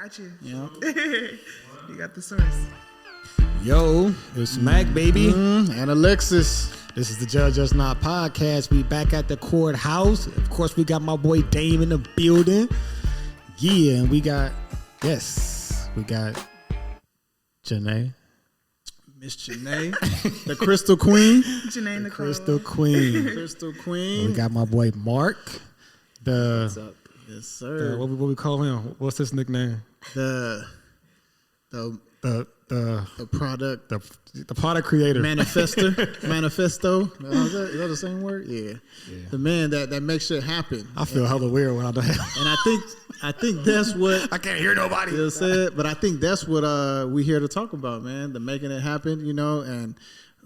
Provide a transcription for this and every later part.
Got you. Yeah. You got the source. Yo, it's Mac, baby. And Alexis. This is the JudgeUsNot podcast. We back at the courthouse. Of course, we got my boy Dame in the building. Yeah, and we got Janae. Miss Janae. The Crystal Queen. Janae Nicole. Crystal Queen. Crystal Queen. We got my boy Mark. What's up? Yes, sir. What we call him? What's his nickname? The product. The product creator. Manifesto. Is that the same word? Yeah. The man that makes shit happen. I feel hella weird when I do that. And I think that's what I can't hear nobody. you said, but I think that's what we here to talk about, man. The making it happen, and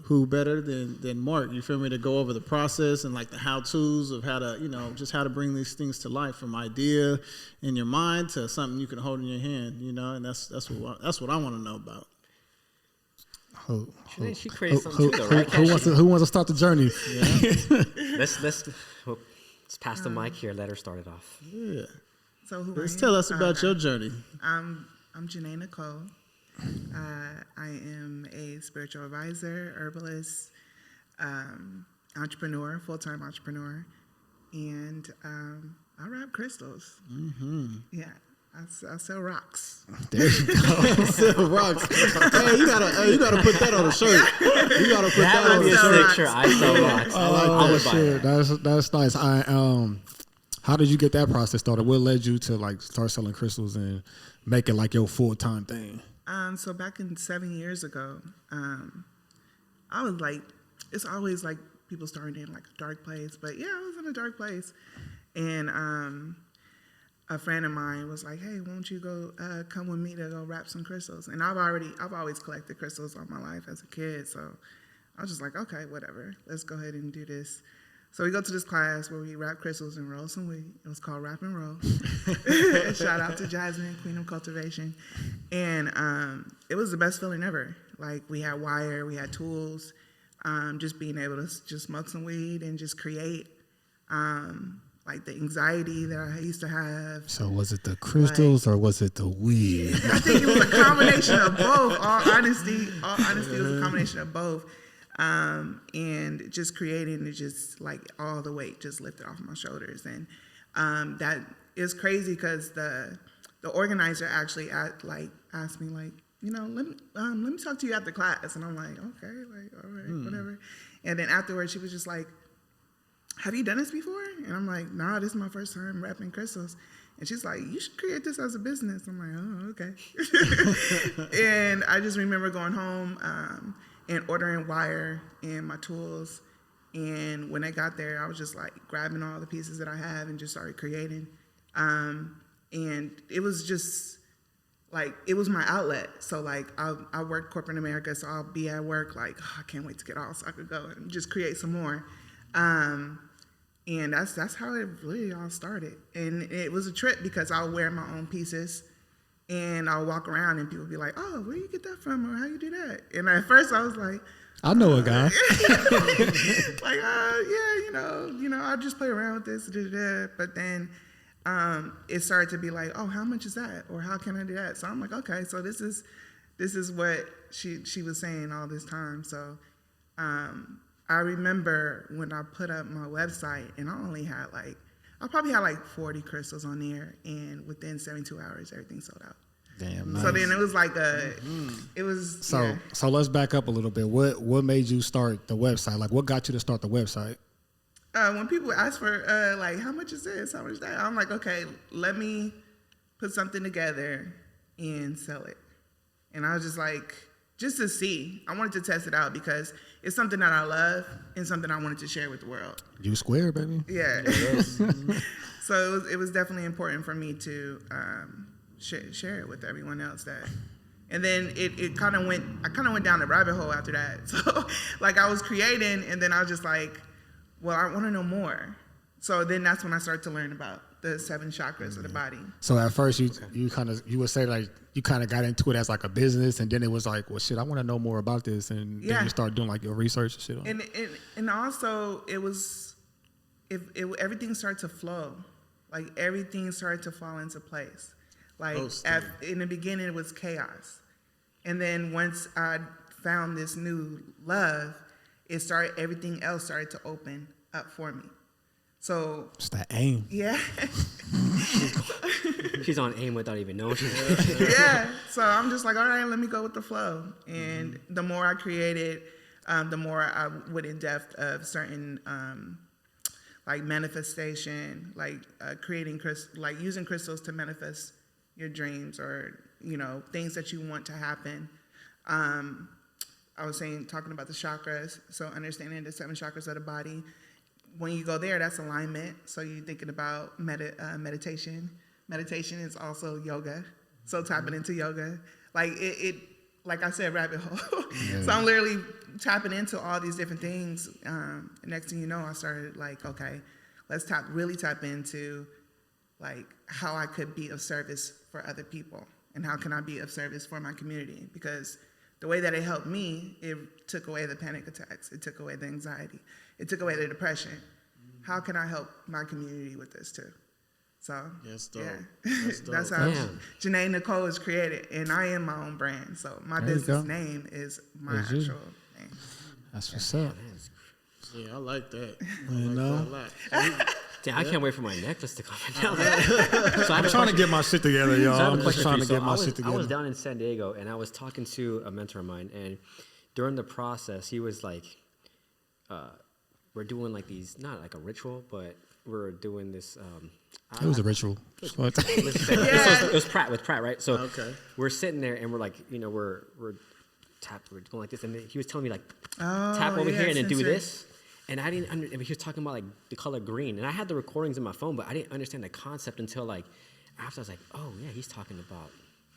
who better than Mark, you feel me, to go over the process and like the how-tos of how to, just how to bring these things to life from idea in your mind to something you can hold in your hand, and that's what I want to know about. She created something too, though, right? Who wants to start the journey? Yeah. Let's pass the mic here. Let her start it off. Yeah. So who Let's are you? tell us about your journey. I'm Janae Nicole. I am a spiritual advisor, herbalist, entrepreneur, full-time entrepreneur, and I wrap crystals. Mm-hmm. Yeah. I sell rocks. There you go. Sell rocks. Hey, you gotta put that on a shirt. You gotta put that on a shirt. Picture. I sell rocks. I would buy that. That's nice. How did you get that process started? What led you to like start selling crystals and make it like your full-time thing? So back in 7 years ago, I was like, it's always like people starting in like a dark place, but yeah, I was in a dark place, and a friend of mine was like, "Hey, won't you go come with me to go wrap some crystals?" And I've always collected crystals all my life as a kid, so I was just like, "Okay, whatever, let's go ahead and do this." So we go to this class where we wrap crystals and roll some weed. It was called Wrap and Roll. Shout out to Jasmine, Queen of Cultivation. And it was the best feeling ever. Like, we had wire, we had tools, just being able to just smoke some weed and just create. Like the anxiety that I used to have. So was it the crystals or was it the weed? I think it was a combination of both. All honesty, it was a combination of both. And just creating it, just like all the weight just lifted off my shoulders. And that is crazy because the organizer actually asked me like, let me talk to you after class. And I'm like, okay, like, all right, whatever. And then afterwards she was just like, have you done this before? And I'm like, nah, this is my first time wrapping crystals. And she's like, you should create this as a business. I'm like, oh, okay. And I just remember going home and ordering wire and my tools. And when I got there, I was just like grabbing all the pieces that I have and just started creating. And it was just like, it was my outlet. So like I work corporate America, so I'll be at work like, oh, I can't wait to get off so I could go and just create some more. And that's how it really all started. And it was a trip because I'll wear my own pieces and I'll walk around and people be like, oh, where you get that from or how you do that? And at first I was like, I know a guy. like, yeah, I just play around with this, but then it started to be like, oh, how much is that? Or how can I do that? So I'm like, okay, so this is what she was saying all this time. So I remember when I put up my website and I probably had like 40 crystals on there, and within 72 hours, everything sold out. Damn, nice. So then it was like it was. So let's back up a little bit. What made you start the website? Like, what got you to start the website? When people ask for like, how much is this? How much is that? I'm like, okay, let me put something together and sell it. And I was just like, just to see. I wanted to test it out because it's something that I love and something I wanted to share with the world. You square, baby. Yeah. So it was definitely important for me to share it with everyone else. And then I kind of went down the rabbit hole after that. So like I was creating, and then I was just like, well, I want to know more. So then that's when I started to learn about the 7 chakras of the body. So at first you would say like you kind of got into it as like a business, and then it was like, well, shit, I want to know more about this, and then you start doing like your research and shit on it. And also it was everything started to flow, like everything started to fall into place. Like Hosting. in the beginning, it was chaos. And then once I found this new love, everything else started to open up for me. So It's that aim. yeah. She's on aim without even knowing. Yeah. So I'm just like, all right, let me go with the flow. And the more I created, the more I went in depth of certain like manifestation, like creating like using crystals to manifest your dreams or things that you want to happen. I was talking about the chakras, so understanding the 7 chakras of the body. When you go there, that's alignment. So you're thinking about meditation. Meditation is also yoga. So tapping into yoga, like it like I said, rabbit hole. Yeah. So I'm literally tapping into all these different things. Next thing you know, I started like, okay, let's really tap into like how I could be of service for other people and how can I be of service for my community, because the way that it helped me, it took away the panic attacks. It took away the anxiety. It took away the depression. How can I help my community with this too? So That's dope. yeah, That's dope. that's how Damn. Janae Nicole is created, and I am my own brand. So my There you business go. name is my That's you. actual name. That's what's up. Yeah, I like that. You I know? like that a lot. Damn, I can't wait for my necklace to come down. I'm trying to get my shit together, y'all. So I have a I'm just question for trying you. to So get my shit I together. was down in San Diego, and I was talking to a mentor of mine, and during the process, he was like, we're doing like these, not like a ritual, but we're doing this. It was a ritual. Let's say, it was Pratt, right? So Okay. we're sitting there, and we're like, we're going like this, and he was telling me like, Oh, tap over yeah, here and then do sensory. this. And I didn't. He was talking about like the color green, and I had the recordings in my phone, but I didn't understand the concept until like after. I was like, oh yeah, he's talking about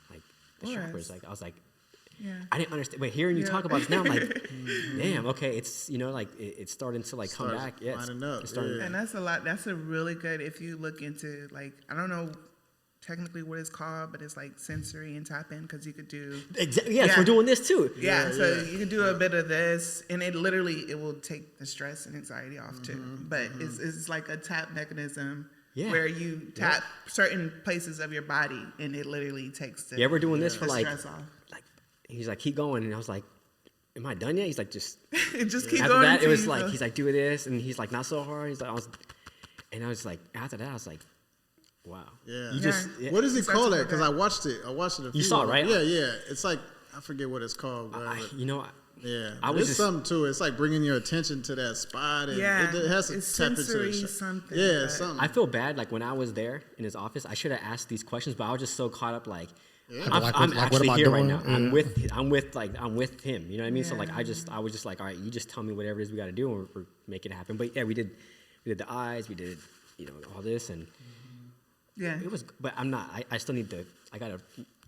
like the Yes. chakras. Like I was like, Yeah. I didn't understand. But hearing you Yeah. talk about this now, I'm like, damn, okay, it's like it's starting to like come Starts back. Yeah, lining up, it's starting. yeah. And that's a lot. That's a really good, if you look into like, I don't know technically what it's called, but it's like sensory and tap in, because you could do. Exactly. Yes, Yeah. we're doing this too. Yeah, so yeah. you can do a bit of this, and it will take the stress and anxiety off too. But it's like a tap mechanism Yeah. where you tap certain places of your body, and it literally takes the, Yeah, we're doing this the for like, stress off. he's like, keep going, and I was like, am I done yet? He's like, just. Just keep After going. that, it until was you like feel- he's like, do this, and he's like, not so hard. He's like, I was like, after that, I was like, wow. Yeah. You just. Yeah. What does he Starts call to that? look Because at- I watched it. A few saw it, of them. right? Yeah, yeah. It's like, I forget what it's called. Whatever. Yeah, I was there's just- something to it. It's like bringing your attention to that spot, and Yeah, it has to it's tap into sensory it. something, Yeah, but- something. I feel bad. Like when I was there in his office, I should have asked these questions, but I was just so caught up. Like, I'm Like, I'm what actually am I here right doing? now. Yeah. I'm with him. You know what I mean? So like, I was just like, all right, you just tell me whatever it is we got to do, and we're make it happen. But yeah, we did the eyes, we did all this, and Yeah. it was. But I'm not. I still need to.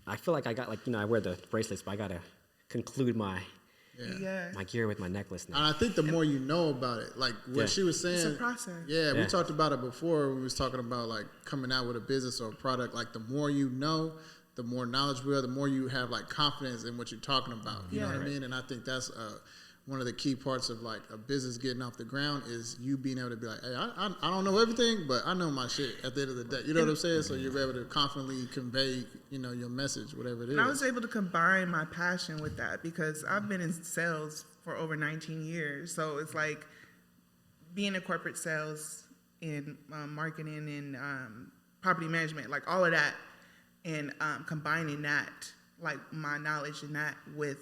I feel like I got like I wear the bracelets, but I gotta conclude my Yeah. gear with my necklace now. And I think the more you know about it, like what Yeah. she was saying, It's a process. Yeah, we Yeah. talked about it before. We was talking about like coming out with a business or a product. Like the more you know, the more knowledgeable you are, the more you have like confidence in what you're talking about. You know what I mean? And I think that's one of the key parts of like a business getting off the ground is you being able to be like, hey, I don't know everything, but I know my shit at the end of the day. You know what I'm saying? So you're able to confidently convey, your message, whatever it is. And I was able to combine my passion with that, because I've been in sales for over 19 years. So it's like being in corporate sales and marketing and property management, like all of that, and combining that, like my knowledge in that with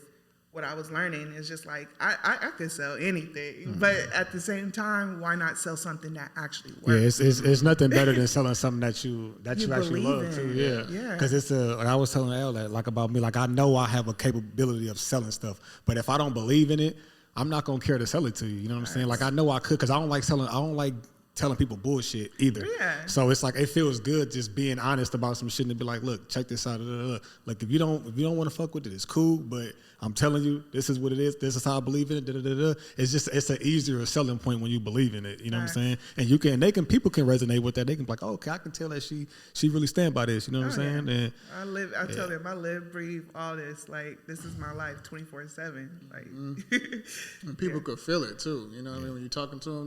what I was learning is just like, I could sell anything, but at the same time, why not sell something that actually works? Yeah, it's nothing better than selling something that you actually believe love in. too. Yeah, Yeah. Because it's like I was telling Elle that like about me, like I know I have a capability of selling stuff, but if I don't believe in it, I'm not gonna care to sell it to you. You know what I'm saying? Like I know I could, because I don't like telling people bullshit either. Yeah. So it's like it feels good just being honest about some shit and be like, look, check this out. Like if you don't want to fuck with it, it's cool. But I'm telling you, this is what it is. This is how I believe in it. It's an easier selling point when you believe in it. You know what I'm saying? And people can resonate with that. They can be like, oh, okay, I can tell that she really stand by this. You know what I'm saying? And I tell them, I live, breathe all this. Like, this is my life 24/7. Like, And people could feel it too. You know what I mean? When you're talking to them,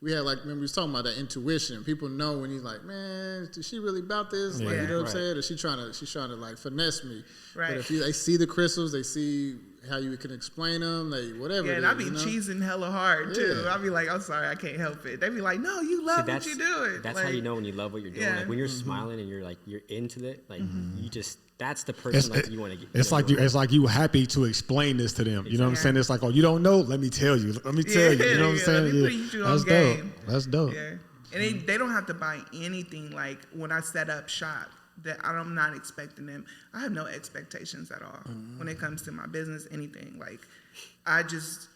we had like, remember we was talking about that intuition. People know when he's like, man, is she really about this? Like, Yeah. you know what I'm Right. saying? Or she's trying to like finesse me. Right. But if they see the crystals, they see how you can explain them, they whatever. Yeah, it and is, I be you know? cheesing hella hard too. Yeah. I be like, I'm sorry, I can't help it. They be like, no, you love what you're doing. That's like, how you know when you love what you're doing. Yeah. Like when you're smiling and you're into it, like you just that's the person like you want to get. It's like it's like you happy to explain this to them. You know what I'm Exactly. saying? It's like, oh, you don't know? Let me tell you. Let me tell you. You know what I'm Yeah, saying? let me put you on That's game. dope. That's dope. Yeah, and they don't have to buy anything. Like when I set up shop, that I'm not expecting them. I have no expectations at all when it comes to my business. Anything like, I just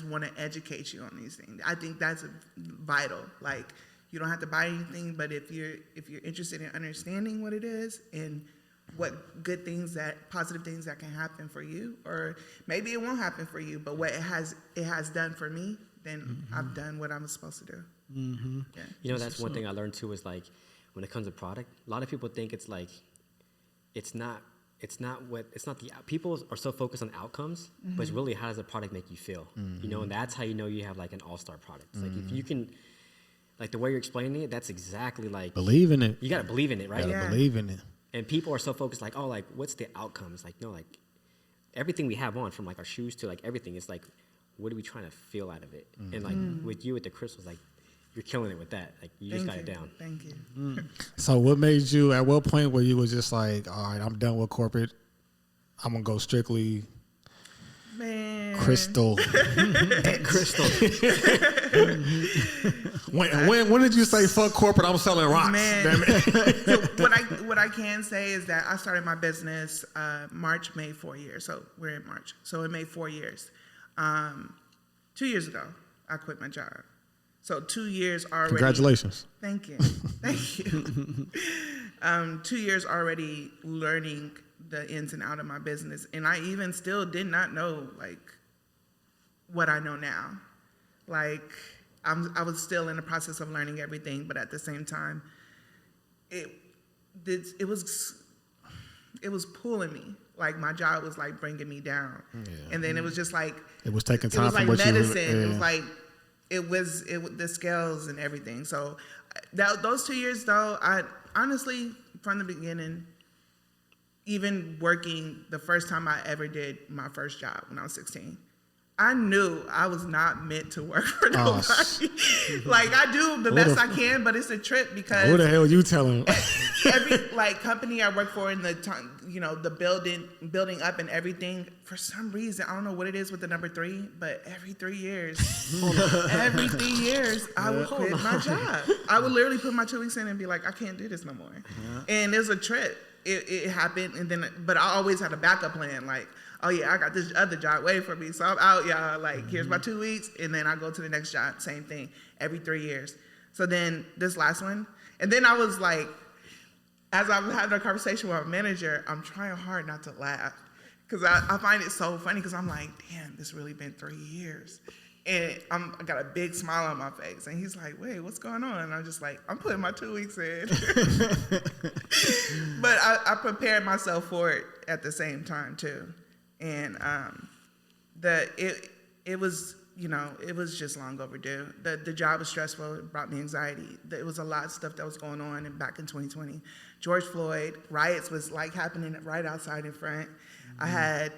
want to educate you on these things. I think that's vital. Like you don't have to buy anything, but if you're interested in understanding what it is and what good things, positive things that can happen for you, or maybe it won't happen for you, but what it has done for me, then I've done what I'm supposed to do. Mm-hmm. Yeah. You know, that's one thing I learned too is like when it comes to product, a lot of people think it's like people are so focused on outcomes, but it's really how does the product make you feel? You know, and that's how you know you have like an all-star product. It's like if you can, like the way you're explaining it, that's exactly like Believe in it. you gotta believe in it, right? Gotta Yeah. believe in it. And people are so focused like, oh, like what's the outcomes? Like no, like everything we have on from like our shoes to like everything is like, what are we trying to feel out of it? And like with you with the crystals, like you're killing it with that. Like you just got it down. Thank you. So what made you, at what point where you was just like, all right, I'm done with corporate. I'm going to go strictly Man. crystal. Crystal. When did you say fuck corporate, I'm selling rocks? Man. Damn it. So what I can say is that I started my business March made 4 years. So we're in March. So it made 4 years. 2 years ago, I quit my job. So 2 years already. Congratulations. Thank you. Thank you. 2 years already learning the ins and out of my business. And I even still did not know like what I know now. Like I was still in the process of learning everything, but at the same time, it was pulling me. Like my job was like bringing me down. Yeah. And then it was just like, It was taking it time was from like what medicine. you It was like, it was the scales and everything. So those 2 years though, I honestly, from the beginning, even working the first time I ever did my first job when I was 16, I knew I was not meant to work for nobody. Like I do the best I can, but it's a trip because who the hell you telling? every like company I work for in the time, you know, the building up and everything, for some reason, I don't know what it is with the number 3, but every 3 years, I would quit my job. I would literally put my 2 weeks in and be like, I can't do this no more. And it was a trip. It happened, and then, but I always had a backup plan. Like, oh yeah, I got this other job waiting for me, so I'm out, y'all. Like, here's my 2 weeks, and then I go to the next job. Same thing, every 3 years. So then this last one, and then I was like, as I was having a conversation with my manager, I'm trying hard not to laugh because I find it so funny because I'm like, damn, this really been 3 years. And I got a big smile on my face. And he's like, wait, what's going on? And I'm just like, I'm putting my 2 weeks in. But I prepared myself for it at the same time, too. And it was, you know, it was just long overdue. The job was stressful. It brought me anxiety. It was a lot of stuff that was going on back in 2020. George Floyd, riots was like happening right outside in front. I had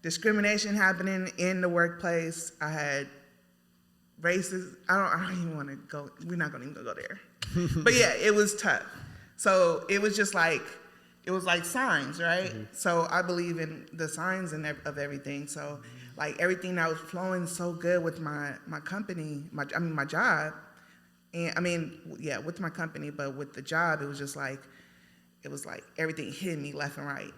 discrimination happening in the workplace. I had racist. I don't even want to go. We're not going to even go there. But yeah, it was tough. So it was just like, it was like signs, right? So I believe in the signs of everything. So like everything that was flowing so good with my company, my job. And with my company, but with the job, it was like everything hit me left and right.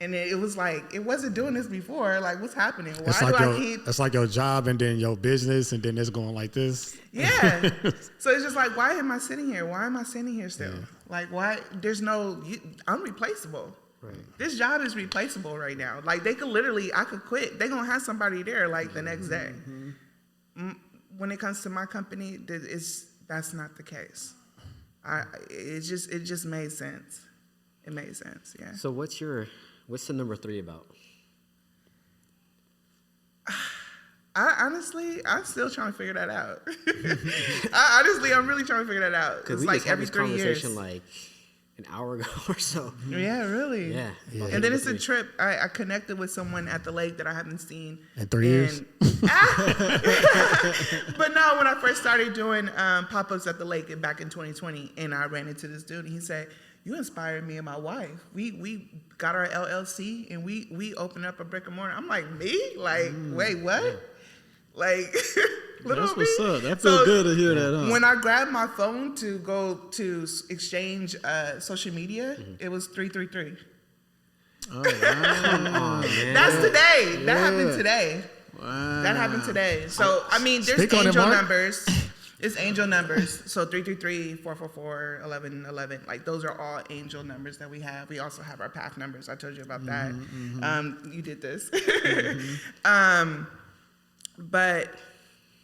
And it was like, it wasn't doing this before. Like, what's happening? It's like your job and then your business and then it's going like this. Yeah. So it's just like, why am I sitting here? Why am I sitting here still? Yeah. Like, why? I'm replaceable. Right. This job is replaceable right now. Like, I could quit. They're going to have somebody there, like, the next day. When it comes to my company, that's not the case. It just made sense. It made sense, yeah. So what's the number 3 about? I'm still trying to figure that out. I'm really trying to figure that out. Because It's we like just had every this 3 years. conversation like an hour ago or so. Yeah, really. Yeah. And then it's a trip. I connected with someone at the lake that I haven't seen In 3 years? But no, when I first started doing pop-ups at the lake back in 2020, and I ran into this dude, and he said, "You inspired me and my wife. We got our LLC, and we opened up a brick and mortar." I'm like, "Me? Like, wait, what?" Yeah. Like, little That's what's me? up. That feels good to hear that, huh? When I grabbed my phone to go to exchange social media, it was 333. Oh, wow. Oh, man. That's today. That happened Yeah. today. Wow. That happened today. So, I mean, there's Speak on it, angel Mark. numbers. It's angel numbers. So 333, 444, 1111. Like, those are all angel numbers that we have. We also have our path numbers. I told you about that. You did this. But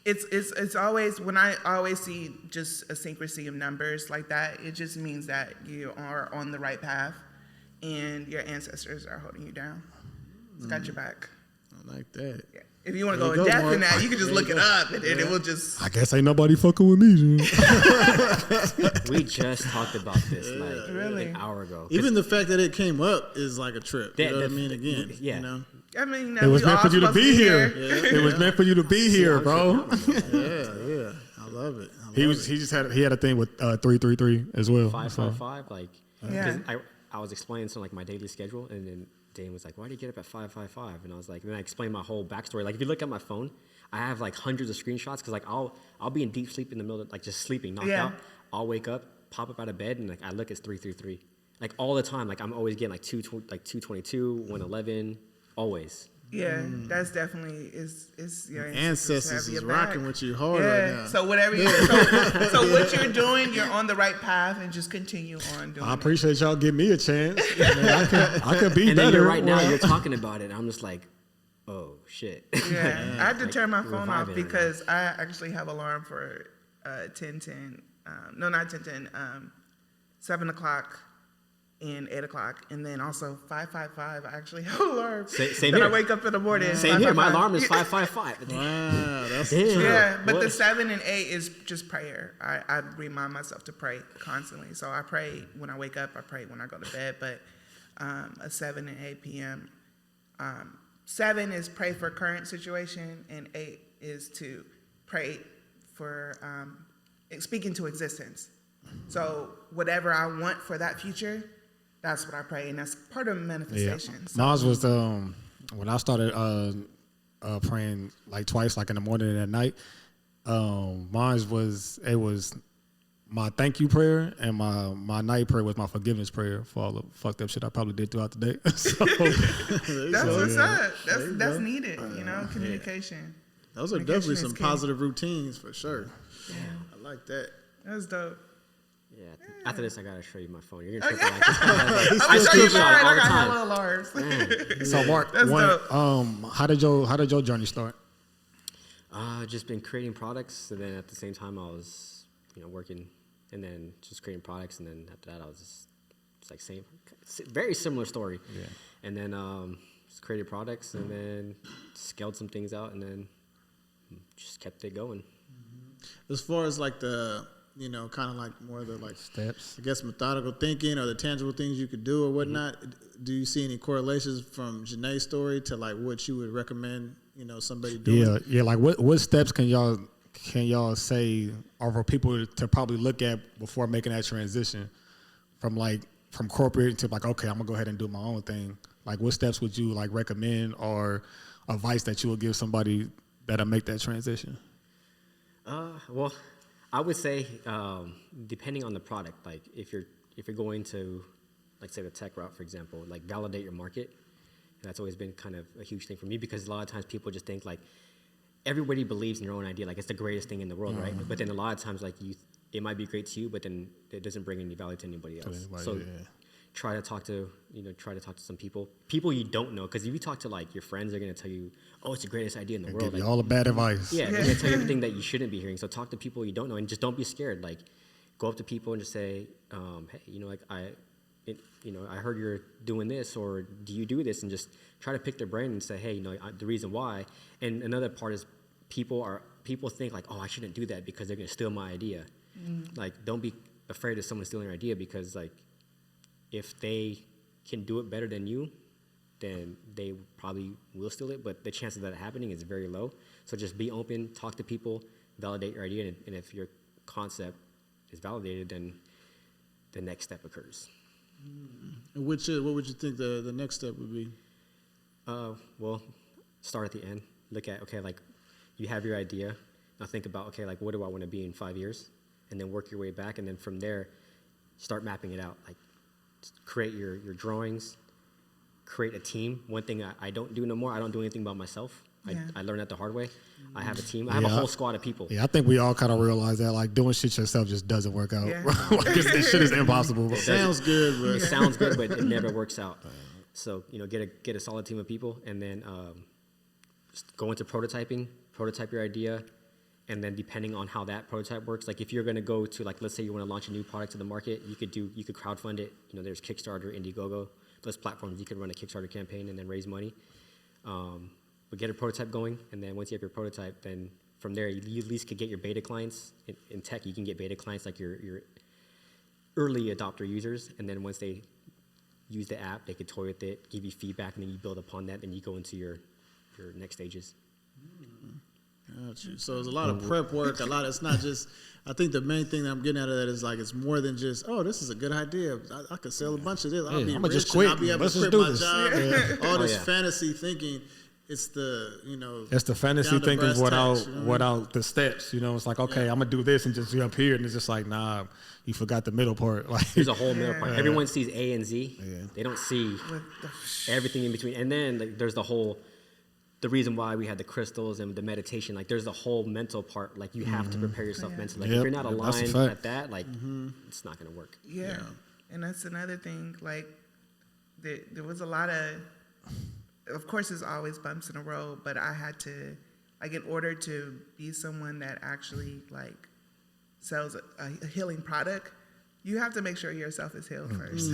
it's always, when I always see just a syncrecy of numbers like that, it just means that you are on the right path and your ancestors are holding you down. It's got your back. I like that. Yeah. If you want to There go you in go, depth in Mark. that, you can just There look you it go. up and it will just. I guess ain't nobody fucking with me, Jim. We just talked about this like Really? an hour ago. Even the fact that it came up is like a trip. You That- know what I that- mean? Again, yeah. you know? I mean, It was we meant all for you to supposed be here. Yeah. It was meant for you to be here, bro. Yeah. I love it. He had a thing with 333 as well. 555, like, Yeah. because I was explaining some like my daily schedule, and then Dane was like, "Why do you get up at 555?" And I was like, and then I explained my whole backstory. Like, if you look at my phone, I have like hundreds of screenshots because like I'll be in deep sleep in the middle of like just sleeping, knocked Yeah. out. I'll wake up, pop up out of bed, and like I look, it's 333, like all the time. Like I'm always getting like 222, 111, always. Yeah, that's definitely is your Ancestors have your is back. rocking with you hard Yeah. right now. So whatever you so what you're doing, you're on the right path, and just continue on doing. I appreciate y'all giving me a chance. I could be And then better. you're right now, you're talking about it. I'm just like, oh shit. it. Yeah, I had to Like, turn my phone off reviving it because I actually have alarm for 10:10. No, not 10:10. 7 o'clock. And 8 o'clock, and then also 555. I actually have an alarm. Same that I here. wake up in the morning. Same here. My 555. alarm is 555. Wow, that's Damn. Yeah, but What? the 7 and 8 is just prayer. I remind myself to pray constantly. So I pray when I wake up. I pray when I go to bed. But a 7 and 8 p.m. 7 is pray for current situation, and 8 is to pray for speak into existence. So whatever I want for that future, that's what I pray, and that's part of manifestation. So, Mine was when I started praying like twice, like in the morning and at night. Mine was my thank you prayer, and my night prayer was my forgiveness prayer for all the fucked up shit I probably did throughout the day. So, that's what's up. There you That's go. needed, communication. Those are Communication definitely is some key. positive routines for sure. I like that. That's dope. Yeah. After this, I gotta show you my phone. You're gonna trip like this. I'm I gonna show you screenshot mine. all I the got time. hella alarms. so Mark, That's dope. how did your journey start? Just been creating products, and then at the same time, I was, working, and then just creating products, and then after that, I was just like very similar story. Yeah. And then just created products, and then scaled some things out, and then just kept it going. As far as like the, kind of like more of the like Steps. I guess methodical thinking or the tangible things you could do or whatnot. Do you see any correlations from Janae's story to like what you would recommend, somebody doing? Yeah. Like what steps can y'all say are for people to probably look at before making that transition from corporate to like, okay, I'm gonna go ahead and do my own thing. Like, what steps would you like recommend or advice that you would give somebody that'll make that transition? Well, I would say depending on the product, like if you're going to, like say the tech route, for example, like validate your market. And that's always been kind of a huge thing for me because a lot of times people just think like everybody believes in their own idea, like it's the greatest thing in the world, right? But then a lot of times like it might be great to you, but then it doesn't bring any value to anybody else. Try to talk to some people you don't know, because if you talk to like your friends, they're gonna tell you, oh, it's the greatest idea in the world. Give you Like, all the bad advice. yeah, they're gonna tell you everything that you shouldn't be hearing. So talk to people you don't know, and just don't be scared. Like, go up to people and just say, hey, I heard you're doing this, or do you do this? And just try to pick their brain and say, hey, the reason why. And another part is people think like, oh, I shouldn't do that because they're gonna steal my idea. Like, don't be afraid of someone stealing your idea, because like, if they can do it better than you, then they probably will steal it, but the chances of that happening is very low. So just be open, talk to people, validate your idea, and if your concept is validated, then the next step occurs. And what would you think the next step would be? Well, start at the end. Look at, okay, like, you have your idea. Now think about, okay, like, what do I want to be in 5 years? And then work your way back, and then from there, start mapping it out. Like, create your drawings, create a team. One thing I don't do no more, I don't do anything by myself. I learned that the hard way. I have a team. I have a whole squad of people. Yeah, I think we all kind of realize that, like, doing shit yourself just doesn't work out. Yeah. Like, this shit is impossible. It sounds good, but It sounds good, but it never works out. So, get a solid team of people, and then just go into prototyping, prototype your idea, and then depending on how that prototype works, like if you're going to go to, like, let's say you want to launch a new product to the market, you could crowdfund it. There's Kickstarter, Indiegogo, those platforms. You could run a Kickstarter campaign and then raise money. But get a prototype going, and then once you have your prototype, then from there you at least could get your beta clients. In tech, you can get beta clients like your early adopter users, and then once they use the app, they could toy with it, give you feedback, and then you build upon that, then you go into your next stages. Got you. So there's a lot of prep work. It's not just. I think the main thing that I'm getting out of that is like it's more than just, oh, this is a good idea. I could sell a bunch of this. I'll be I'ma rich. just quit. I'll be able Let's to just quit do my this. job. All this fantasy thinking. It's the It's the fantasy down to thinking brass without tacks, without the steps. It's like, okay, I'm gonna do this and just jump here, and it's just like, nah, you forgot the middle part. Like, There's a whole middle part. Everyone sees A and Z. They don't see everything in between. And then like, there's the reason why we had the crystals and the meditation. Like, there's the whole mental part. Like, you have to prepare yourself mentally. Like, if you're not aligned at that, like, it's not gonna work. Yeah, and that's another thing. Like, there was a lot of course, there's always bumps in the road, but I had to, like, in order to be someone that actually, like, sells a healing product, you have to make sure yourself is healed first.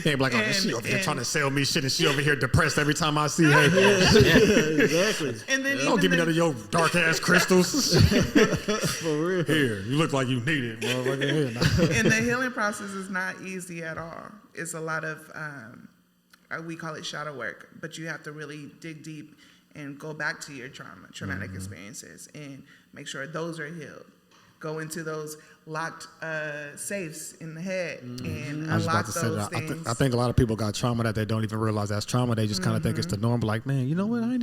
Can't be like, oh, she over here trying to sell me shit, and she over here depressed every time I see her. exactly. And then Don't give me none of your dark ass crystals. For real. Here, you look like you need it, motherfucker. Here. And the healing process is not easy at all. It's a lot of, we call it shadow work, but you have to really dig deep and go back to your traumatic experiences and make sure those are healed. Go into those locked safes in the head and unlock those things. I think a lot of people got trauma that they don't even realize that's trauma. They just kind of think it's the norm. Like, man, you know what? I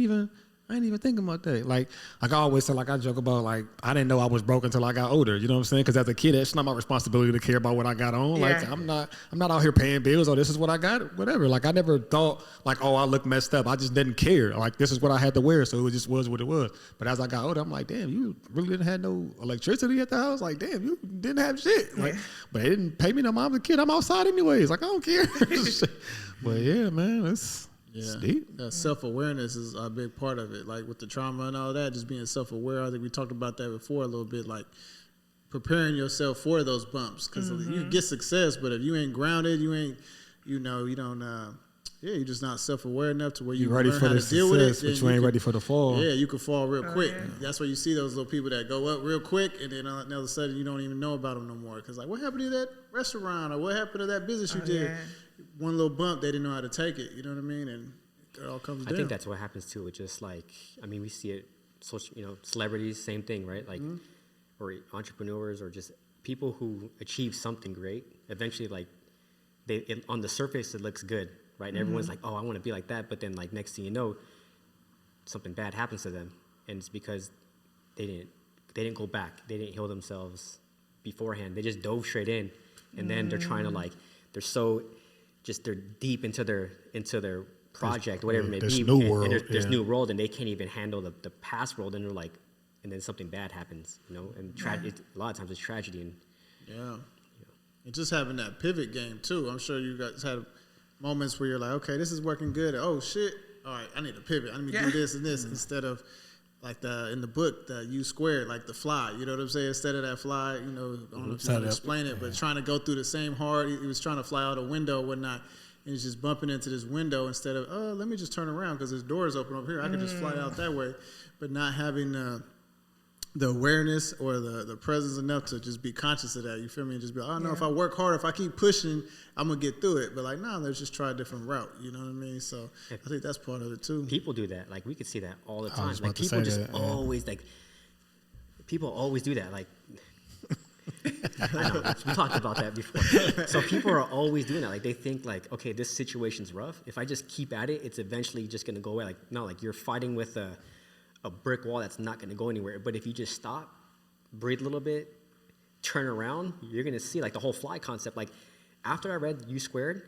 ain't even thinking about that. Like I always say, like I joke about, like I didn't know I was broke until I got older. You know what I'm saying? Because as a kid, it's not my responsibility to care about what I got on. Yeah. Like I'm not out here paying bills. Oh, this is what I got. Whatever. Like I never thought like, oh, I look messed up. I just didn't care. Like this is what I had to wear, so it just was what it was. But as I got older, I'm like, damn, you really didn't have no electricity at the house. Like, damn, you didn't have shit. Like, but they didn't pay me no mom's a kid. I'm outside anyways. Like I don't care. But yeah, man, it's deep. Self-awareness is a big part of it. Like with the trauma and all that, just being self-aware. I think we talked about that before a little bit, like preparing yourself for those bumps. Because you get success, but if you ain't grounded, you ain't, you don't, you're just not self-aware enough to where you ready learn for how the to deal with it. success, but you ain't ready for the fall. Yeah, you can fall real quick. Yeah. That's why you see those little people that go up real quick, and then all of a sudden you don't even know about them no more. Because like, what happened to that restaurant, or what happened to that business you did? Yeah. One little bump, they didn't know how to take it. You know what I mean? And it all comes down. I think that's what happens too. It's just like, I mean, we see it, social, celebrities, same thing, right? Like, or entrepreneurs, or just people who achieve something great. Eventually, like, on the surface, it looks good, right? And everyone's like, oh, I want to be like that. But then, like, next thing you know, something bad happens to them, and it's because they didn't go back. They didn't heal themselves beforehand. They just dove straight in, and then they're trying to, like, they're deep into their project, whatever it may be. There's new world, and they can't even handle the past world, and they're like, and then something bad happens, and a lot of times it's tragedy. And and just having that pivot game too. I'm sure you guys had moments where you're like, okay, this is working good. Oh shit! All right, I need to pivot. I need to do this and this instead of like in the book, the U squared, like the fly. You know what I'm saying? Instead of that fly, I don't know if you want to explain it, but trying to go through the same hard. He was trying to fly out a window, whatnot. and he's just bumping into this window instead of, oh, let me just turn around because this door is open over here. I can just fly out that way. But not having the awareness or the presence enough to just be conscious of that. You feel me? And just be like, oh, no, if I work hard, if I keep pushing, I'm going to get through it. But like, no, let's just try a different route. You know what I mean? So I think that's part of it too. People do that. Like, we could see that all the time. was Like, about to people say just that, yeah. always, like, people always do that. Like, I know, we talked about that before. So people are always doing that. Like, they think, like, okay, this situation's rough. If I just keep at it, it's eventually just going to go away. Like, no, like, you're fighting with a brick wall that's not going to go anywhere. But if you just stop, breathe a little bit, turn around, you're going to see, like, the whole fly concept. Like, after I read U Squared,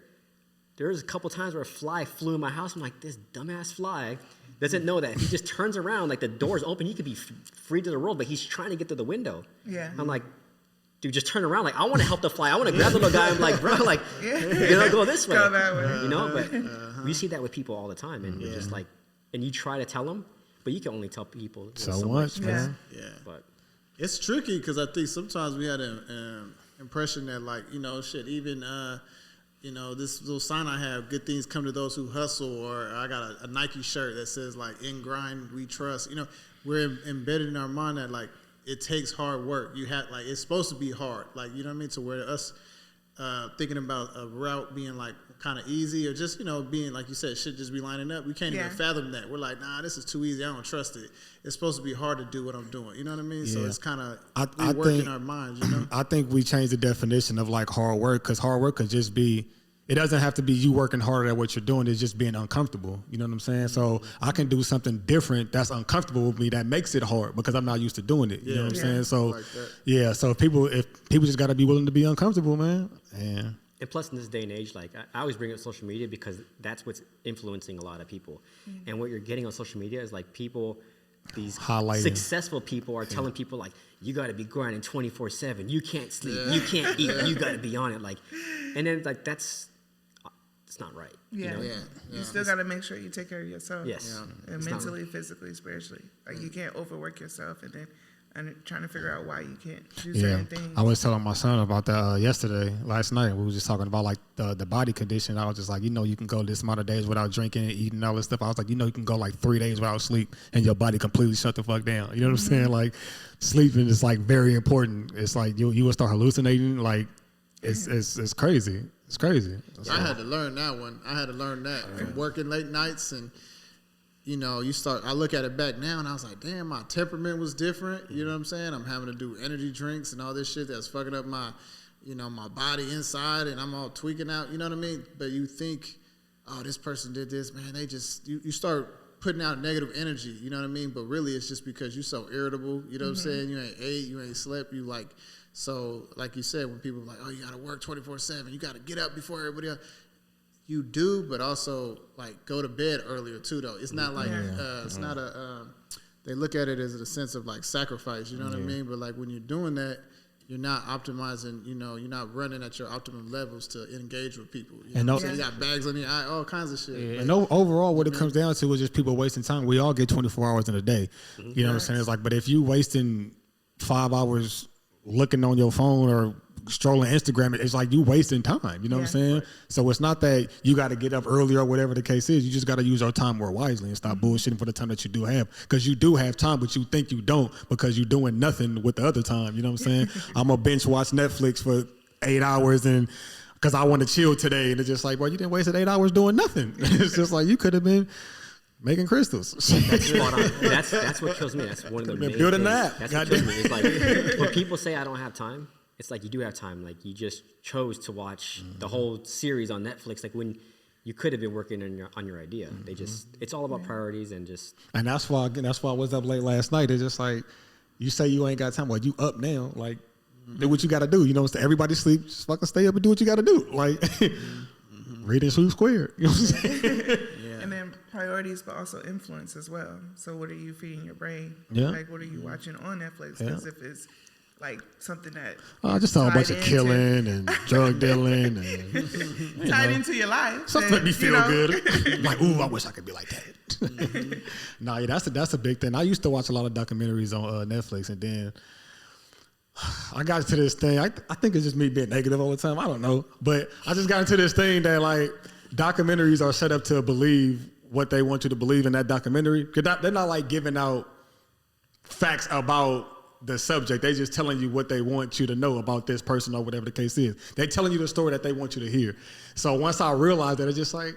there was a couple times where a fly flew in my house. I'm like, this dumbass fly doesn't know that if he just turns around, like, the door's open, he could be free to the world, but he's trying to get to the window. Yeah. I'm like, dude, just turn around. Like, I want to help the fly. I want to grab the little guy. I'm like, bro, like, go this way. Go that way. You know, but we see that with people all the time. And you're just like, and you try to tell them, but you can only tell people So much, man. Yeah. But It's tricky because I think sometimes we had an impression that, like, you know, shit, even, you know, this little sign I have, good things come to those who hustle, or I got a Nike shirt that says, like, in grind we trust. You know, we're embedded in our mind that, like, it takes hard work. You have, like, it's supposed to be hard. Like, you know what I mean? To where us thinking about a route being, like, kind of easy, or just, you know, being, like you said, shit just be lining up. We can't even fathom that. We're like, nah, this is too easy. I don't trust it. It's supposed to be hard to do what I'm doing. You know what I mean? So it's kind of I working think, our minds, you know? I think we changed the definition of, like, hard work, because hard work could just be, it doesn't have to be you working harder at what you're doing. It's just being uncomfortable. You know what I'm saying? So I can do something different that's uncomfortable with me that makes it hard because I'm not used to doing it. You know what I'm saying? So, like that. so if people just got to be willing to be uncomfortable, man. Yeah. And plus, in this day and age, like, I always bring up social media because that's what's influencing a lot of people. And what you're getting on social media is, like, people, these Highlighting. Successful people are telling people, like, you got to be grinding 24/7. You can't sleep. You can't eat. You got to be on it. Like, and then, like, it's not right. Yeah. You know? You still got to make sure you take care of yourself. Yes. And It's mentally, physically, spiritually. Like, you can't overwork yourself and then trying to figure out why you can't do certain things. I was telling my son about that last night. We were just talking about, like, the body condition. I was just like, you know, you can go this amount of days without drinking and eating all this stuff. I was like, you know, you can go like 3 days without sleep and your body completely shut the fuck down. You know what I'm saying? Like, sleeping is, like, very important. It's like you will start hallucinating. Like, it's crazy. It's crazy. I had to learn that one. I had to learn that from working late nights, and you know, I look at it back now, and I was like, damn, my temperament was different. You know what I'm saying? I'm having to do energy drinks and all this shit that's fucking up my, you know, my body inside, and I'm all tweaking out. You know what I mean? But you think, oh, this person did this, man. They just you start putting out negative energy. You know what I mean? But really, it's just because you're so irritable. You know what I'm saying? You ain't ate, you ain't slept. You like. So, like you said, when people are like, oh, you got to work 24/7, you got to get up before everybody else. You do, but also, like, go to bed earlier, too, though. It's not like, it's not they look at it as a sense of, like, sacrifice, you know what I mean? But, like, when you're doing that, you're not optimizing, you know, you're not running at your optimum levels to engage with people. You know what I'm saying? You got bags on your eye, all kinds of shit. Yeah. Like, and overall, what it comes down to is just people wasting time. We all get 24 hours in a day. You know what I'm saying? It's like, but if you wasting 5 hours looking on your phone or strolling Instagram, it's like you wasting time. You know what I'm saying? Right. So it's not that you got to get up early or whatever the case is. You just got to use our time more wisely and stop bullshitting for the time that you do have. Because you do have time, but you think you don't because you're doing nothing with the other time. You know what I'm saying? I'm going to binge watch Netflix for 8 hours and because I want to chill today. And it's just like, well, you didn't waste 8 hours doing nothing. It's just like you could have been making crystals. That's spot on. That's what kills me. That's one of the main building things. that. That's what kills me. It's like when people say I don't have time, it's like you do have time. Like you just chose to watch the whole series on Netflix. Like when you could have been working on your idea. They just it's all about priorities and just. And that's why I was up late last night. It's just like you say you ain't got time. Well, you up now. Like do what you got to do. You know, everybody sleep. Just fucking stay up and do what you got to do. Like read and sleep squared. You know what I'm saying? And then priorities, but also influence as well. So what are you feeding your brain? Yeah. Like what are you watching on Netflix? Because if it's like something that I just saw a bunch of killing and drug dealing and tied into your life. Something that me feel good. Like, ooh, I wish I could be like that. Nah, yeah, that's a big thing. I used to watch a lot of documentaries on Netflix, and then I got into this thing. I think it's just me being negative all the time. I don't know, but I just got into this thing that like documentaries are set up to believe what they want you to believe in that documentary. They're not like giving out facts about the subject. They just telling you what they want you to know about this person or whatever the case is. They're telling you the story that they want you to hear. So once I realized that, it's just like,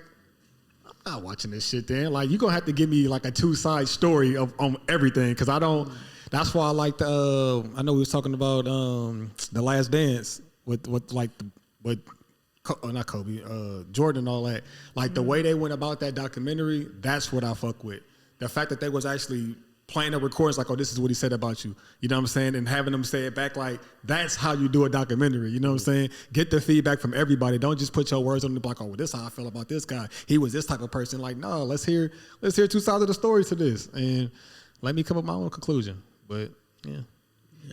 I'm not watching this shit then. Like, you're going to have to give me like a two-side story on everything, because I don't, that's why I like the, I know we was talking about The Last Dance with not Kobe, Jordan and all that. Like, the way they went about that documentary, that's what I fuck with. The fact that they was actually playing the recordings like, oh, this is what he said about you. You know what I'm saying? And having them say it back, like, that's how you do a documentary. You know what I'm saying? Get the feedback from everybody. Don't just put your words on the block. Oh, well, this is how I feel about this guy. He was this type of person. Like, no, let's hear two sides of the story to this. And let me come up with my own conclusion. But, yeah.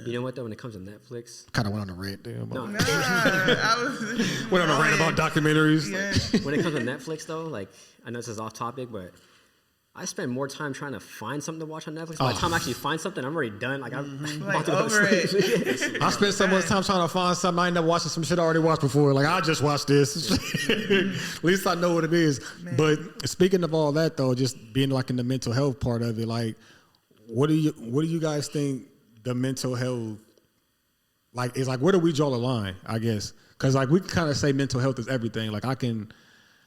You know what, though, when it comes to Netflix? Kind of went on a rant there. No. Went on a rant about documentaries. Yeah. When it comes to Netflix, though, like, I know this is off topic, but I spend more time trying to find something to watch on Netflix. By the time I actually find something, I'm already done. Like, I'm Like, over it. I spent so much time trying to find something. I end up watching some shit I already watched before. Like, I just watched this. At least I know what it is. Man. But speaking of all that, though, just being like in the mental health part of it, like, what do you guys think the mental health, like, is like, where do we draw the line, I guess? Because, like, we can kind of say mental health is everything. Like, I can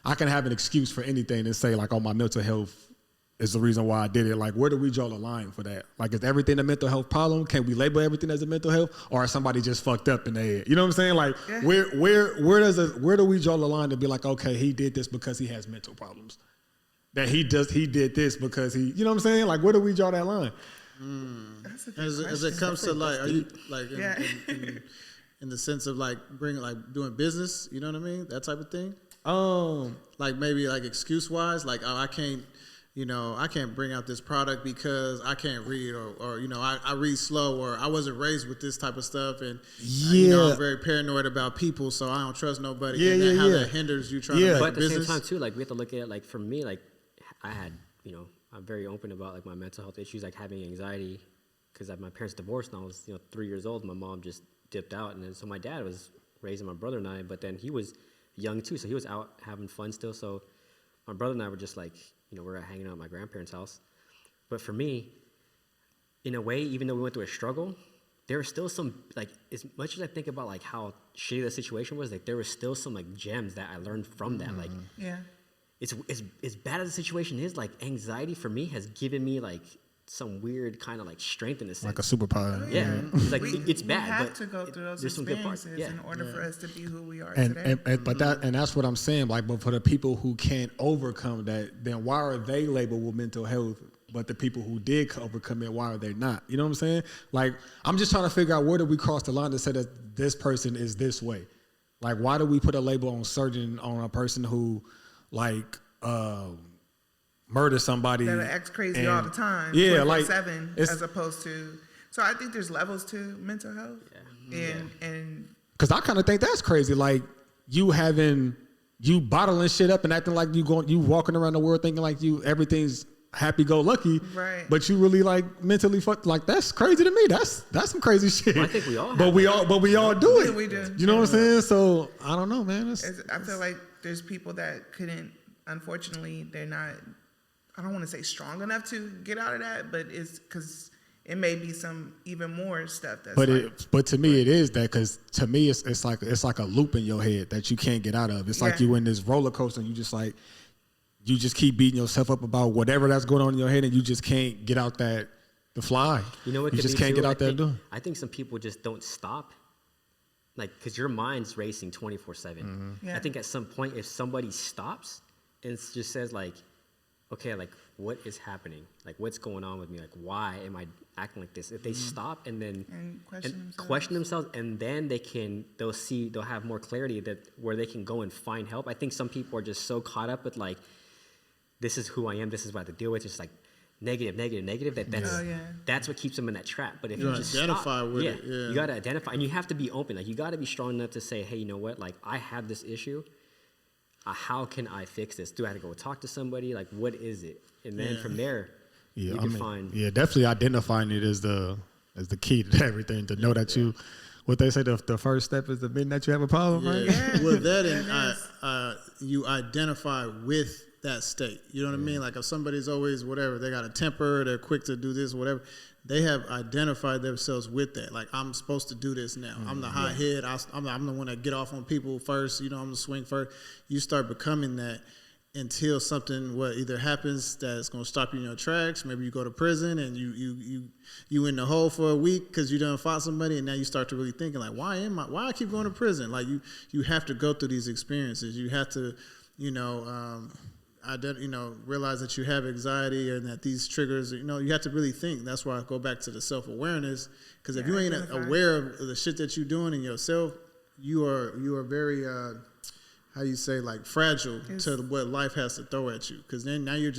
have an excuse for anything and say, like, oh, my mental health is the reason why I did it. Like, where do we draw the line for that? Like, is everything a mental health problem? Can we label everything as a mental health, or is somebody just fucked up in their head? You know what I'm saying? Like, Yeah. where do we draw the line to be like, okay, he did this because he has mental problems? That he did this because he, you know what I'm saying? Like, where do we draw that line? That's a good As it question. comes to like, are you like Yeah. in the sense of like doing business? You know what I mean? That type of thing. Like maybe like excuse wise, like, oh, I can't bring out this product because I can't read, or you know, I read slow, or I wasn't raised with this type of stuff, and you know, I'm very paranoid about people, so I don't trust nobody. How that hinders you trying to make But at the business. same time, too, like, we have to look at it, like, for me, like, I had, you know, I'm very open about, like, my mental health issues, like having anxiety, because my parents divorced when I was, 3 years old. My mom just dipped out, and then so my dad was raising my brother and I, but then he was young too, so he was out having fun still. So my brother and I were just like, we're hanging out at my grandparents' house. But for me, in a way, even though we went through a struggle, there was still some, like, as much as I think about like how shitty the situation was, like, there was still some like gems that I learned from that. Like, Yeah. it's as bad as the situation is, like, anxiety for me has given me like some weird kind of like strength in a sense. Like a superpower. Yeah, it's like it's We bad. have but to go through those there's some good parts. experiences in order for us to be who we are And today. but that's what I'm saying. Like, but for the people who can't overcome that, then why are they labeled with mental health? But the people who did overcome it, why are they not? You know what I'm saying? Like, I'm just trying to figure out, where do we cross the line to say that this person is this way? Like, why do we put a label on a person who, like, murder somebody That acts crazy all the time. Yeah, like 7 as opposed to. So I think there's levels to mental health. Yeah. And because I kind of think that's crazy. Like, you bottling shit up and acting like you walking around the world thinking like everything's happy-go-lucky, right? But you really like mentally fucked. Like, that's crazy to me. That's some crazy shit. Well, I think we all. But we all do it. Yeah, we do. You know what I'm saying? So I don't know, man. I feel like there's people that couldn't. Unfortunately, they're not. I don't want to say strong enough to get out of that, but it's because it may be some even more stuff that's. But to me, it is that, because to me, it's like a loop in your head that you can't get out of. It's like you in this roller coaster, and you just keep beating yourself up about whatever that's going on in your head, and you just can't get out the fly. You know what? You just can't get out there and do it. I think some people just don't stop. Like, because your mind's racing 24/7. Yeah. I think at some point, if somebody stops and just says like, okay, like, what is happening? Like, what's going on with me? Like, why am I acting like this? If they stop and then question themselves, and then they'll have more clarity where they can go and find help. I think some people are just so caught up with like, this is who I am, this is what I have to deal with. It's like negative, that's what keeps them in that trap. But if you just identify stop, with it, you got to identify, and you have to be open. Like, you got to be strong enough to say, hey, you know what? Like, I have this issue. How can I fix this? Do I have to go talk to somebody? Like, what is it? And then from there, you can find. Yeah, definitely identifying it is the key to everything. To know that what they say, the first step is admitting that you have a problem, right? Yeah. Well, that and you identify with that state. You know what I mean? Like if somebody's always whatever, they got a temper, they're quick to do this, whatever. They have identified themselves with that. Like I'm supposed to do this now. I'm the hot head. I'm the one that get off on people first. You know, I'm the swing first. You start becoming that until something either happens that's going to stop you in your tracks. Maybe you go to prison and you in the hole for a week because you done fought somebody, and now you start to really thinking like, why I keep going to prison? Like you have to go through these experiences. You have to, realize that you have anxiety and that these triggers, you have to really think. That's why I go back to the self-awareness, because if you ain't aware of the shit that you're doing in yourself, you are very, how you say, like fragile to what life has to throw at you. Because then now you're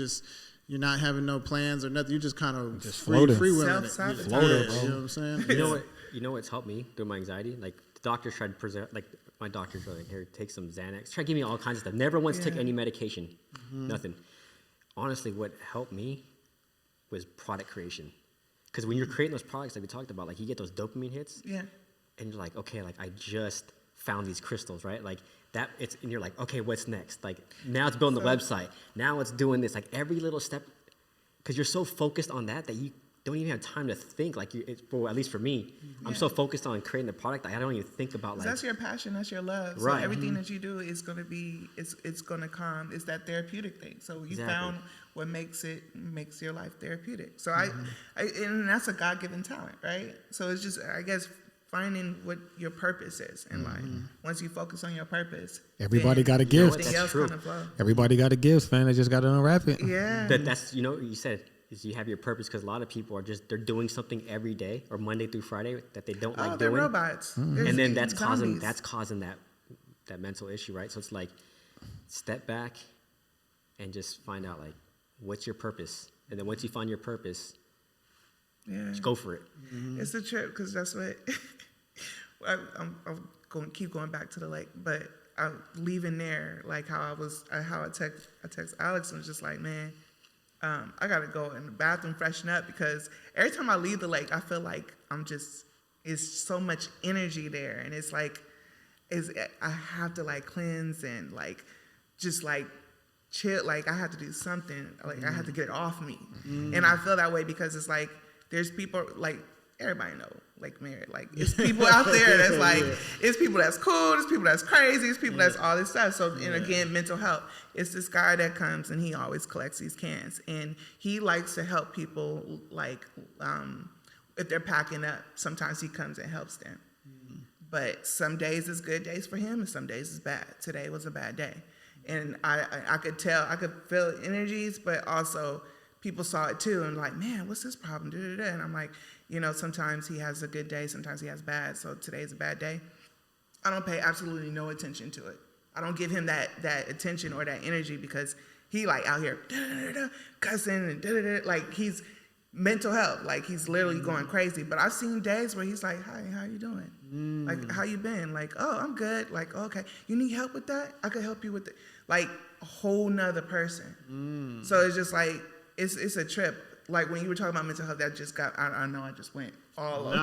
not having no plans or nothing. You're just kind of freewheeling it. Self-sabotage. You know what I'm saying? You know what's helped me through my anxiety? Like the doctors tried to present, like my doctors were like, here, take some Xanax. Try to give me all kinds of stuff. Never once took any medication. Nothing. Honestly, what helped me was product creation. Because when you're creating those products that we talked about, like you get those dopamine hits. Yeah. And you're like, okay, like I just found these crystals, right? Like that, and you're like, okay, what's next? Like now it's building the website. Now it's doing this. Like every little step, because you're so focused on that you don't even have time to think. Like at least for me, I'm so focused on creating the product that I don't even think about. Like that's your passion, that's your love. Right. So everything that you do is going to be, it's going to come. It's that therapeutic thing. So you found what makes your life therapeutic. So and that's a God-given talent, right? So it's just, I guess, finding what your purpose is in life. Once you focus on your purpose, everybody got a gift. Everything else kind of flow. Everybody got a gift, man. They just got to unwrap it. Yeah. That's you said is you have your purpose, because a lot of people are they're doing something every day or Monday through Friday that they don't like they're doing. robots. And then that's causing that mental issue, right? So it's like step back and just find out like what's your purpose, and then once you find your purpose, just go for it. It's a trip, because that's what I'm going to keep going back to the lake, but I'm leaving there, like how I text Alex and was just like, man, I gotta go in the bathroom, freshen up, because every time I leave the lake, I feel like it's so much energy there, and it's like, I have to like cleanse and like just like chill, like I have to do something, like I have to get it off me, and I feel that way because it's like there's people like everybody know, like married, like it's people out there that's like it's people that's cool, it's people that's crazy, it's people that's all this stuff. So and again, mental health. It's this guy that comes and he always collects these cans, and he likes to help people. Like if they're packing up, sometimes he comes and helps them. But some days is good days for him, and some days is bad. Today was a bad day, and I could tell, I could feel energies, but also people saw it too, and like, man, what's his problem? And I'm like, sometimes he has a good day, sometimes he has bad. So today's a bad day. I don't pay absolutely no attention to it. I don't give him that attention or that energy, because he like out here cussing and like he's mental health, like he's literally going crazy. But I've seen days where he's like, hi, how you doing? Like, how you been? Like, oh, I'm good. Like, okay, you need help with that? I could help you with it. Like a whole nother person. So it's just like, it's a trip. Like when you were talking about mental health, that just got, I know I just went all over.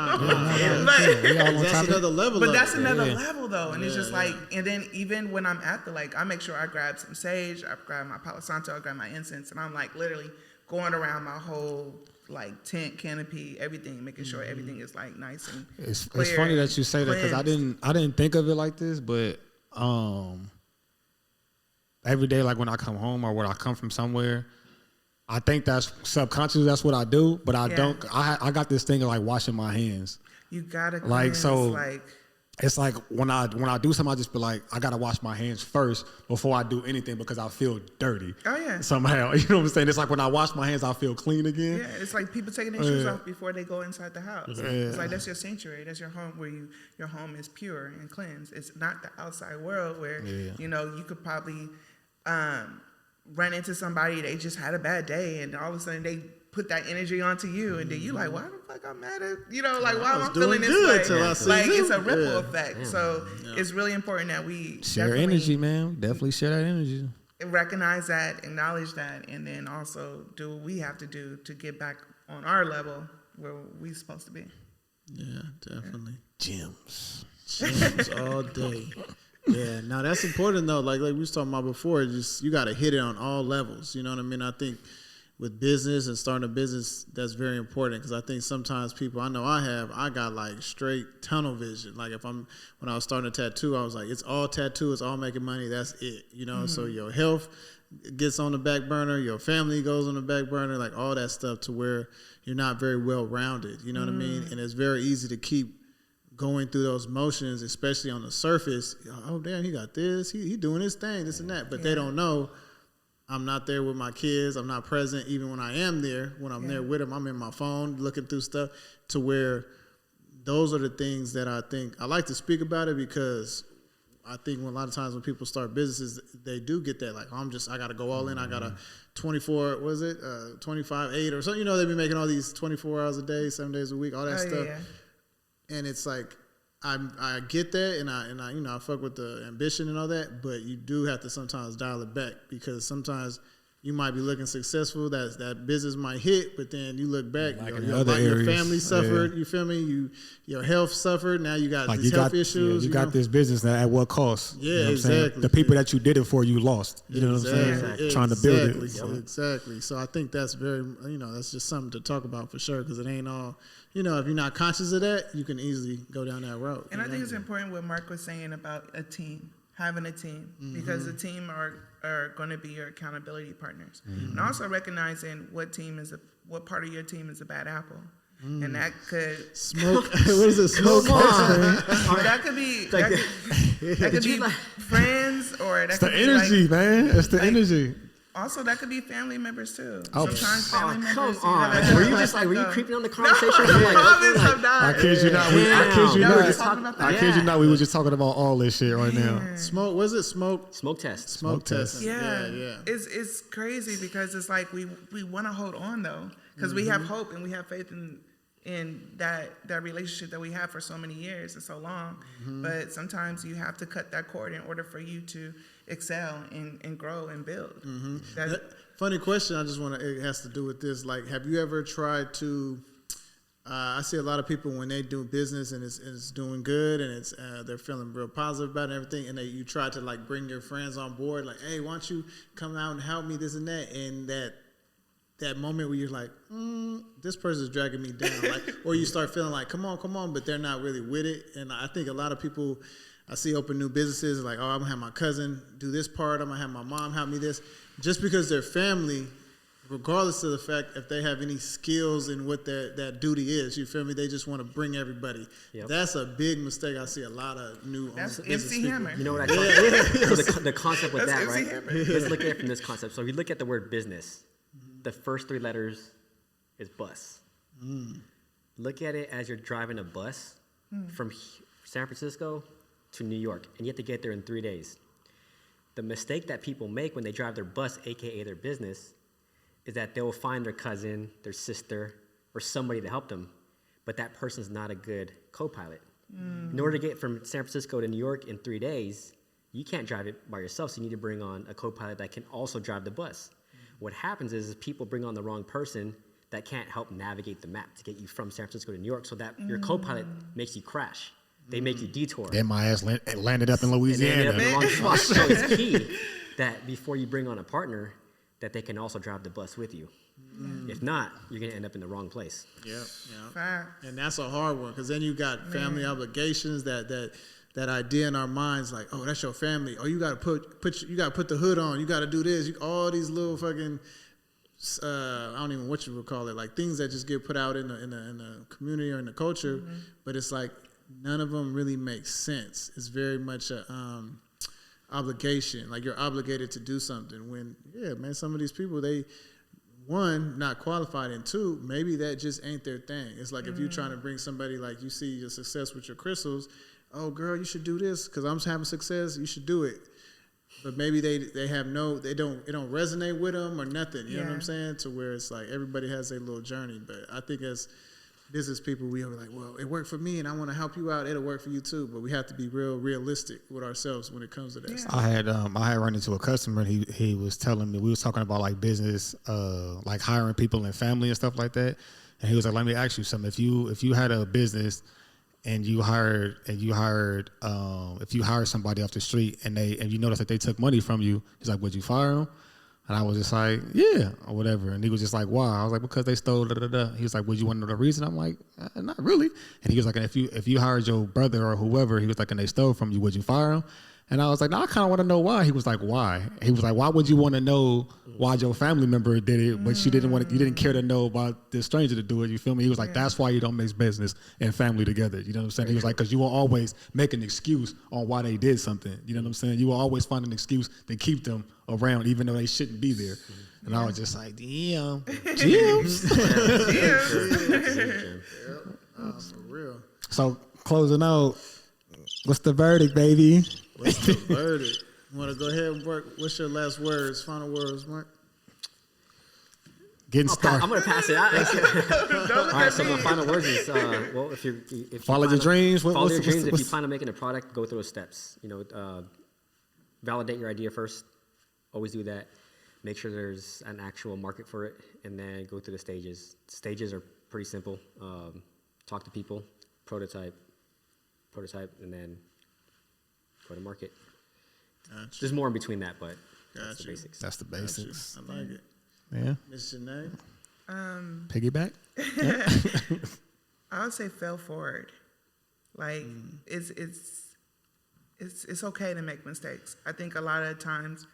That's another level. But that's another level though. And it's just like, and then even when I'm at the lake, I make sure I grab some sage, I grab my Palo Santo, I grab my incense, and I'm like literally going around my whole like tent, canopy, everything, making sure everything is like nice and clear. It's funny that you say that, because I didn't think of it like this, but every day, like when I come home or when I come from somewhere, I think that's subconscious. That's what I do, but I don't. I got this thing of like washing my hands. You gotta cleanse, like so. It's like when I do something, I just be like, I gotta wash my hands first before I do anything, because I feel dirty. Oh yeah. Somehow, you know what I'm saying? It's like when I wash my hands, I feel clean again. Yeah, it's like people taking their shoes off before they go inside the house. It's like that's your sanctuary. That's your home, where your home is pure and cleansed. It's not the outside world where you could probably run into somebody, they just had a bad day, and all of a sudden they put that energy onto you, and then you like, why the fuck I'm mad at, like, why am I feeling this way? Like, it's a ripple effect. So it's really important that we share energy, man. Definitely share that energy. Recognize that, acknowledge that, and then also do what we have to do to get back on our level where we're supposed to be. Yeah, definitely. Gems all day. Yeah, no, that's important though. Like we was talking about before, just you got to hit it on all levels. You know what I mean? I think with business and starting a business, that's very important because I think sometimes people, I know I got like straight tunnel vision. Like when I was starting a tattoo, I was like, it's all tattoo, it's all making money, that's it. You know, so your health gets on the back burner, your family goes on the back burner, like all that stuff to where you're not very well rounded. You know what I mean? And it's very easy to keep going through those motions, especially on the surface. Oh damn, he got this, he doing his thing, this and that, but they don't know I'm not there with my kids. I'm not present even when I am there. When I'm there with them, I'm in my phone looking through stuff, to where those are the things that I think I like to speak about it, because I think a lot of times when people start businesses, they do get that, like, I got to go all in. I got to 25/8 or something. You know, they be making all these 24 hours a day, 7 days a week, all that stuff. Yeah. And it's like, I get that, and I you know, I fuck with the ambition and all that, but you do have to sometimes dial it back, because sometimes you might be looking successful, that business might hit, but then you look back, like your family suffered, you feel me? Your health suffered, now you got these health issues. You got this business now, at what cost? Yeah, you know exactly. The people that you did it for, you lost. You know what I'm saying? Trying to build it. Exactly. So I think that's very, you know, that's just something to talk about for sure, because it ain't all, you know, if you're not conscious of that, you can easily go down that road. And I think it's important what Mark was saying about a team, having a team, because the team are going to be your accountability partners. And also recognizing what part of your team is a bad apple. And that could smoke. What is it? Smoke. That could be friends, or that could be energy, man. It's the energy. Also, that could be family members too. Oh. Sometimes family members. Come on. Were you creeping on the conversation? No, I kid you not. I kid you not. We were just talking about all this shit right now. Smoke. Was it smoke? Smoke test. Smoke test. Yeah. It's crazy, because it's like we want to hold on though, because we have hope and we have faith in that relationship that we have for so many years and so long. But sometimes you have to cut that cord in order for you to excel and grow and build. Funny question. I just want to. It has to do with this. Like, have you ever tried to? I see a lot of people when they do business and it's doing good and it's they're feeling real positive about it and everything, and you try to like bring your friends on board. Like, hey, why don't you come out and help me, this and that, and that moment where you're like, this person's dragging me down, like, or you start feeling like, come on, but they're not really with it. And I think a lot of people I see open new businesses like, oh, I'm gonna have my cousin do this part, I'm gonna have my mom help me this, just because they're family, regardless of the fact if they have any skills in what that duty is. You feel me? They just want to bring everybody. Yep. That's a big mistake. I see a lot of new business MC people. Hammer. You know what I so the concept with that, right? Let's look at it from this concept. So if you look at the word business, the first 3 letters is bus. Look at it as you're driving a bus from San Francisco to New York, and you have to get there in 3 days. The mistake that people make when they drive their bus, aka their business, is that they will find their cousin, their sister, or somebody to help them, but that person's not a good co-pilot. In order to get from San Francisco to New York in 3 days, you can't drive it by yourself, so you need to bring on a co-pilot that can also drive the bus. What happens is people bring on the wrong person that can't help navigate the map to get you from San Francisco to New York, so that your co-pilot makes you crash. They make you detour. Then my ass landed up in Louisiana. And ended up in the wrong spot. So it's key that before you bring on a partner, that they can also drive the bus with you. If not, you're going to end up in the wrong place. Yeah. And that's a hard one, because then you got family obligations, that idea in our minds, like, oh, that's your family. Oh, you got to you got to put the hood on. You got to do this. All these little fucking, I don't even know what you would call it, like things that just get put out in the community or in the culture, but it's like none of them really make sense. It's very much a obligation. Like, you're obligated to do something when, some of these people, they, one, not qualified, and two, maybe that just ain't their thing. It's like if you're trying to bring somebody, like you see your success with your crystals, oh girl, you should do this because I'm having success, you should do it. But maybe they have it don't resonate with them or nothing. You know what I'm saying? To where it's like everybody has their little journey. But I think as business people, we are like, well, it worked for me and I want to help you out. It'll work for you too. But we have to be realistic with ourselves when it comes to that stuff. I had run into a customer, and he was telling me, we was talking about like business, like hiring people and family and stuff like that. And he was like, let me ask you something. If you had a business and you hired if you hire somebody off the street and you notice that they took money from you, he's like, would you fire them? And I was just like, yeah, or whatever. And he was just like, why? I was like, because they stole da da da. He was like, would you want to know the reason? I'm like, not really. And he was like, and if you hired your brother or whoever, he was like, and they stole from you, would you fire him? And I was like, no, I kind of want to know why. He was like, why? He was like, why would you want to know why your family member did it, but you didn't care to know about this stranger to do it? You feel me? He was like, that's why you don't mix business and family together. You know what I'm saying? He was like, because you will always make an excuse on why they did something. You know what I'm saying? You will always find an excuse to keep them around, even though they shouldn't be there. And I was just like, damn, Jim. For real. So closing out, what's the verdict, baby? What's the verdict? You want to go ahead and work? What's your last words, final words, Mark? Getting started. I'm going to pass it. All right, so my final words is, well, if you follow your dreams. Follow your dreams. If you plan on making a product, go through those steps. You know, validate your idea first. Always do that. Make sure there's an actual market for it, and then go through the stages. Stages are pretty simple. Talk to people, prototype, and then go to market. Gotcha. There's more in between that, but that's the basics. That's the basics. I like it. Yeah. Miss Janae? Piggyback? I would say fail forward. Like it's okay to make mistakes. I think a lot of times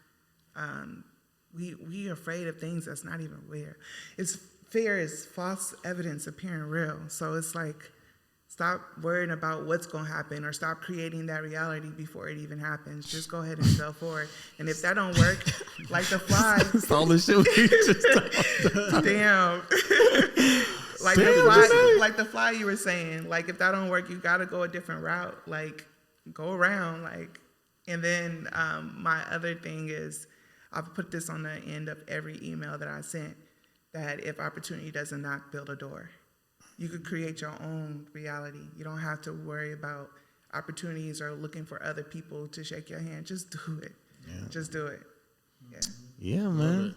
we are afraid of things that's not even real. Fear is false evidence appearing real. So it's like, stop worrying about what's going to happen, or stop creating that reality before it even happens. Just go ahead and fail forward. And if that don't work, like the fly. That's all the shit we just talked about. Damn. like the fly you were saying. Like if that don't work, you got to go a different route. Like go around. Like, and then my other thing is, I've put this on the end of every email that I sent, that if opportunity doesn't knock, build a door. You could create your own reality. You don't have to worry about opportunities or looking for other people to shake your hand. Just do it. Yeah. Just do it. Yeah. Yeah, man.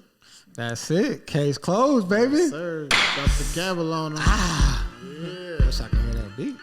That's it. Case closed, baby. Yes, sir. Drop the gavel on them. Yeah. Wish I could hear that beat.